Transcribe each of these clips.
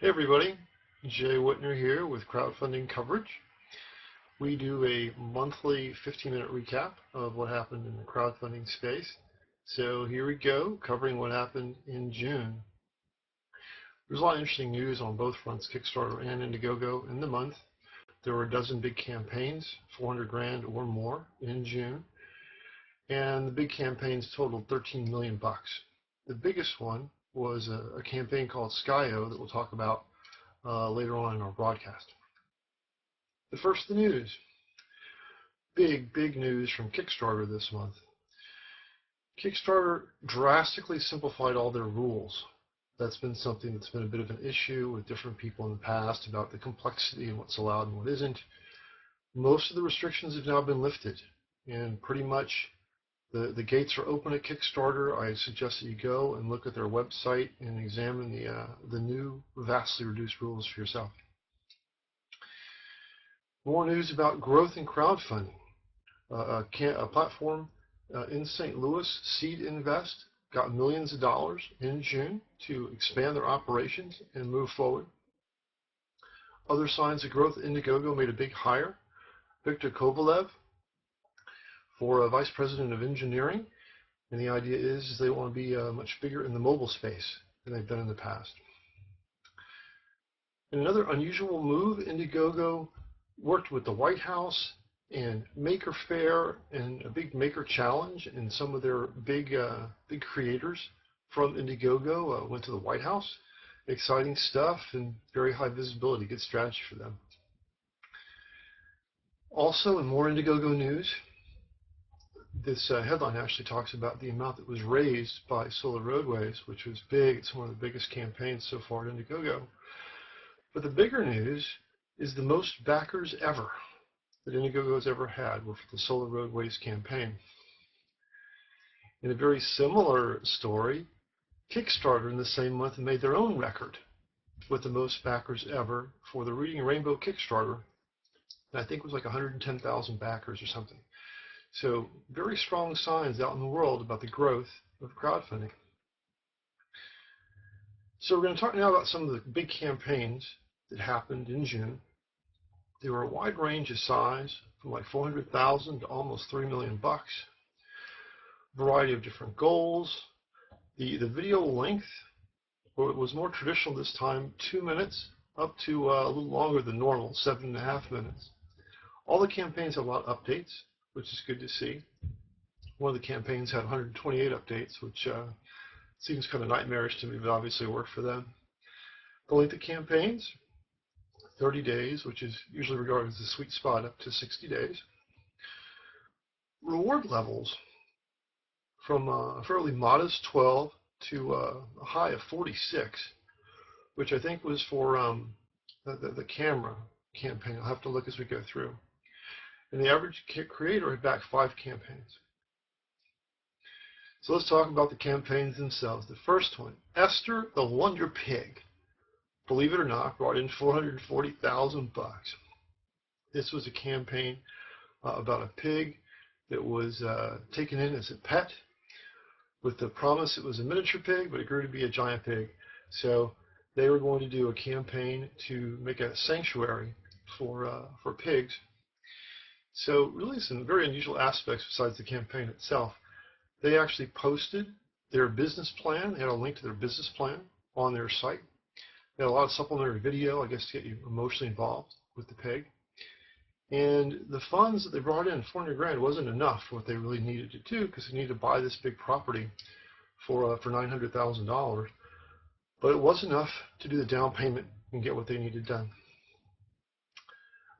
Hey everybody, Jay Whitner here with Crowdfunding Coverage. We do a monthly 15-minute recap of what happened in the crowdfunding space. So here we go, covering what happened in June. There's a lot of interesting news on both fronts, Kickstarter and Indiegogo, in the month. There were a dozen big campaigns, 400 grand or more in June. And the big campaigns totaled 13 million bucks. The biggest one was a campaign called Skyo that we'll talk about later on in our broadcast. The first, the news. Big news from Kickstarter this month. Kickstarter drastically simplified all their rules. That's been something that's been a bit of an issue with different people in the past about the complexity and what's allowed and what isn't. Most of the restrictions have now been lifted, and pretty much the gates are open at Kickstarter. I suggest that you go and look at their website and examine the new, vastly reduced rules for yourself. More news about growth in crowdfunding. A platform in St. Louis, Seed Invest, got millions of dollars in June to expand their operations and move forward. Other signs of growth, Indiegogo made a big hire. Victor Kovalev for Vice President of Engineering, and the idea is they want to be much bigger in the mobile space than they've been in the past. In another unusual move, Indiegogo worked with the White House and Maker Faire and a big Maker Challenge, and some of their big creators from Indiegogo went to the White House. Exciting stuff and very high visibility, good strategy for them. Also, in more Indiegogo news, this headline actually talks about the amount that was raised by Solar Roadways, which was big. It's one of the biggest campaigns so far at Indiegogo. But the bigger news is the most backers ever that Indiegogo has ever had were for the Solar Roadways campaign. In a very similar story, Kickstarter in the same month made their own record with the most backers ever for the Reading Rainbow Kickstarter. I think it was like 110,000 backers or something. So very strong signs out in the world about the growth of crowdfunding. So we're going to talk now about some of the big campaigns that happened in June. They were a wide range of size, from like 400,000 to almost 3 million bucks. Variety of different goals. The video length was more traditional this time, 2 minutes, up to a little longer than normal, 7.5 minutes. All the campaigns have a lot of updates, which is good to see. One of the campaigns had 128 updates, which seems kind of nightmarish to me, but obviously worked for them. The length of campaigns, 30 days, which is usually regarded as the sweet spot, up to 60 days. Reward levels from a fairly modest 12 to a high of 46, which I think was for the camera campaign. I'll have to look as we go through. And the average creator had backed 5 campaigns. So let's talk about the campaigns themselves. The first one, Esther the Wonder Pig, believe it or not, brought in 440,000 bucks. This was a campaign about a pig that was taken in as a pet with the promise it was a miniature pig, but it grew to be a giant pig. So they were going to do a campaign to make a sanctuary for pigs. So really some very unusual aspects besides the campaign itself. They actually posted their business plan. They had a link to their business plan on their site. They had a lot of supplementary video, I guess, to get you emotionally involved with the pig. And the funds that they brought in, 400 grand, wasn't enough for what they really needed to do, because they needed to buy this big property for $900,000. But it was enough to do the down payment and get what they needed done.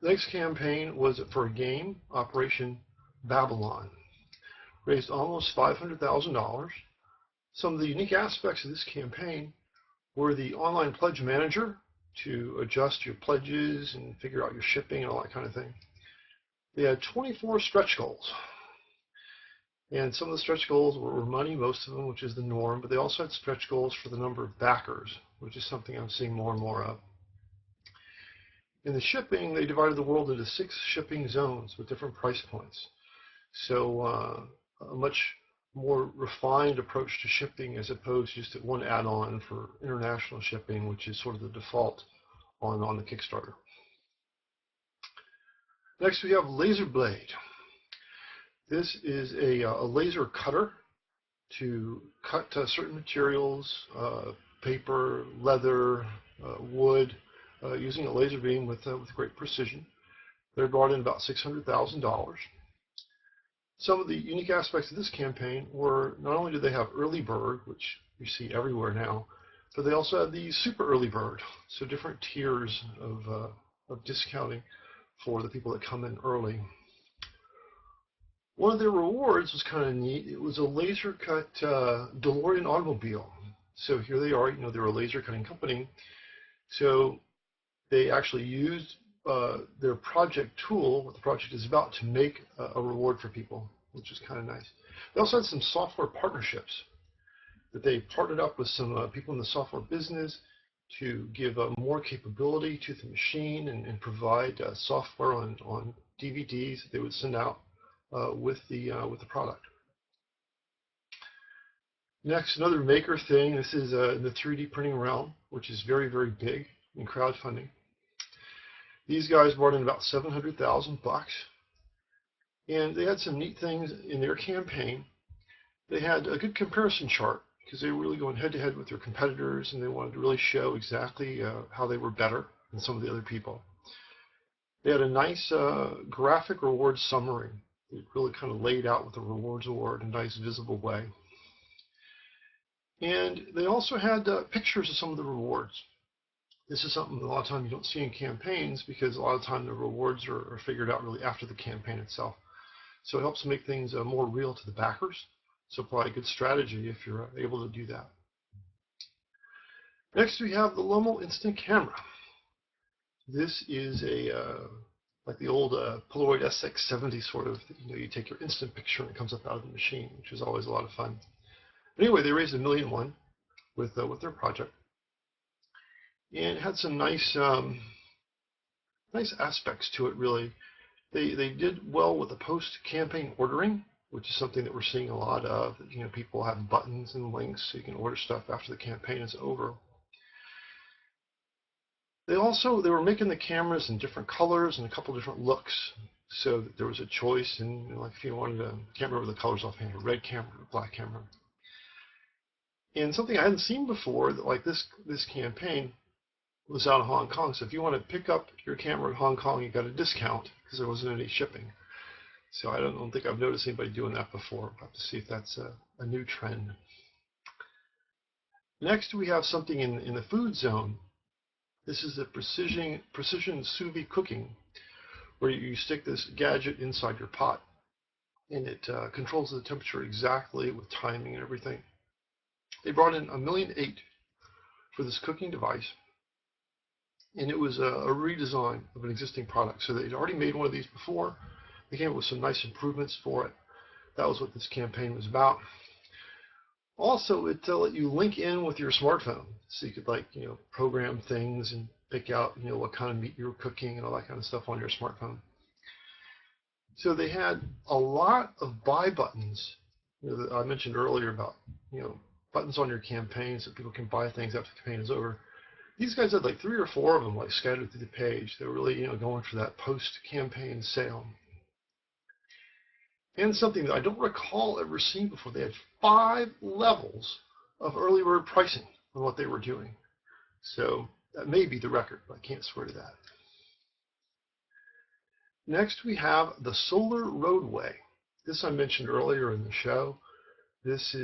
The next campaign was for a game, Operation Babylon. Raised almost $500,000. Some of the unique aspects of this campaign were the online pledge manager to adjust your pledges and figure out your shipping and all that kind of thing. They had 24 stretch goals. And some of the stretch goals were money, most of them, which is the norm, but they also had stretch goals for the number of backers, which is something I'm seeing more and more of. In the shipping, they divided the world into 6 shipping zones with different price points. So a much more refined approach to shipping as opposed to just one add-on for international shipping, which is sort of the default on the Kickstarter. Next, we have Laser Blade. This is a laser cutter to cut certain materials, paper, leather, wood, using a laser beam with great precision. They're brought in about $600,000. Some of the unique aspects of this campaign were not only do they have early bird, which you see everywhere now, but they also have the super early bird, so different tiers of discounting for the people that come in early. One of their rewards was kind of neat. It was a laser cut DeLorean automobile. So here they are, they're a laser cutting company. So they actually used their project tool, what the project is about, to make a reward for people, which is kind of nice. They also had some software partnerships that they partnered up with some people in the software business to give more capability to the machine and provide software on DVDs that they would send out with the product. Next, another maker thing. This is in the 3D printing realm, which is very, very big in crowdfunding. These guys brought in about $700,000, and they had some neat things in their campaign. They had a good comparison chart because they were really going head-to-head with their competitors, and they wanted to really show exactly how they were better than some of the other people. They had a nice graphic reward summary. It really kind of laid out what the rewards were in a nice visible way. And they also had pictures of some of the rewards. This is something a lot of times you don't see in campaigns because a lot of time the rewards are figured out really after the campaign itself. So it helps make things more real to the backers. So probably a good strategy if you're able to do that. Next we have the Lomo Instant Camera. This is like the old Polaroid SX70 sort of, you take your instant picture and it comes up out of the machine, which is always a lot of fun. But anyway, they raised $1.1 million with their project, and it had some nice aspects to it. Really, they did well with the post-campaign ordering, which is something that we're seeing a lot of. People have buttons and links so you can order stuff after the campaign is over. They were making the cameras in different colors and a couple different looks, so that there was a choice. And like if you wanted I can't remember the colors offhand, a red camera, a black camera. And something I hadn't seen before, that like this campaign was out of Hong Kong. So if you want to pick up your camera in Hong Kong, you got a discount because there wasn't any shipping. So I don't think I've noticed anybody doing that before. We'll have to see if that's a new trend. Next, we have something in the food zone. This is the precision sous vide cooking, where you stick this gadget inside your pot, and it controls the temperature exactly with timing and everything. They brought in $1.8 million for this cooking device, and it was a redesign of an existing product. So they'd already made one of these before. They came up with some nice improvements for it. That was what this campaign was about. Also, it let you link in with your smartphone, so you could program things and pick out what kind of meat you were cooking and all that kind of stuff on your smartphone. So they had a lot of buy buttons that I mentioned earlier about buttons on your campaign so people can buy things after the campaign is over. These guys had like 3 or 4 of them scattered through the page. They were really going for that post-campaign sale. And something that I don't recall ever seeing before, they had 5 levels of early bird pricing on what they were doing. So that may be the record, but I can't swear to that. Next we have the Solar Roadway. This I mentioned earlier in the show. This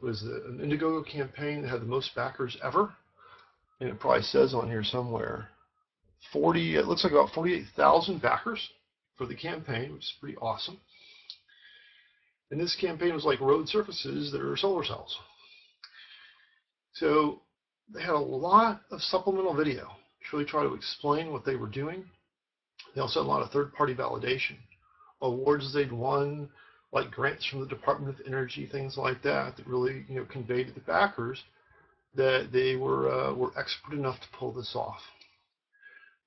was an Indiegogo campaign that had the most backers ever, and it probably says on here somewhere, it looks like about 48,000 backers for the campaign, which is pretty awesome. And this campaign was like road surfaces that are solar cells. So they had a lot of supplemental video to really try to explain what they were doing. They also had a lot of third-party validation, awards they'd won, like grants from the Department of Energy, things like that, that really conveyed to the backers that they were expert enough to pull this off.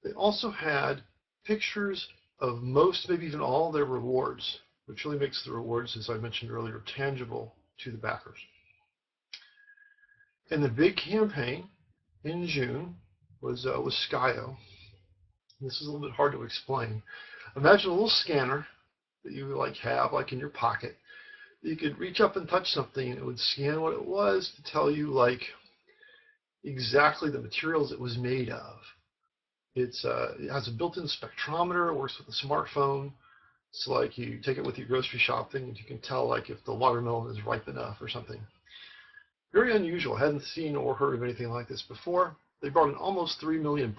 They also had pictures of most, maybe even all, their rewards, which really makes the rewards, as I mentioned earlier, tangible to the backers. And the big campaign in June was Skyo. This is a little bit hard to explain. Imagine a little scanner that you have in your pocket. You could reach up and touch something, and it would scan what it was to tell you exactly the materials it was made of. It has a built-in spectrometer. It works with a smartphone. So you take it with your grocery shopping, and you can tell if the watermelon is ripe enough or something. Very unusual. Hadn't seen or heard of anything like this before. They brought in almost $3 million,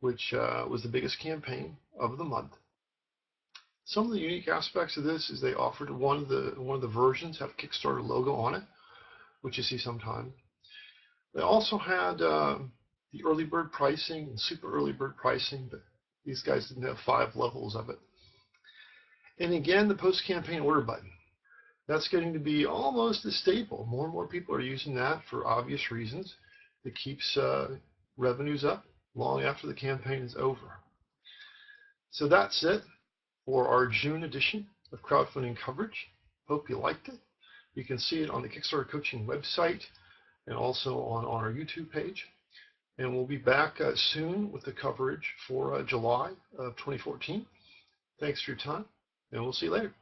which was the biggest campaign of the month. Some of the unique aspects of this is they offered one of the versions have a Kickstarter logo on it, which you see sometimes. They also had the early bird pricing and super early bird pricing, but these guys didn't have 5 levels of it. And again, the post-campaign order button. That's getting to be almost a staple. More and more people are using that for obvious reasons. It keeps revenues up long after the campaign is over. So that's it for our June edition of crowdfunding coverage. Hope you liked it. You can see it on the Kickstarter coaching website and also on our YouTube page. And we'll be back soon with the coverage for July of 2014. Thanks for your time, and we'll see you later.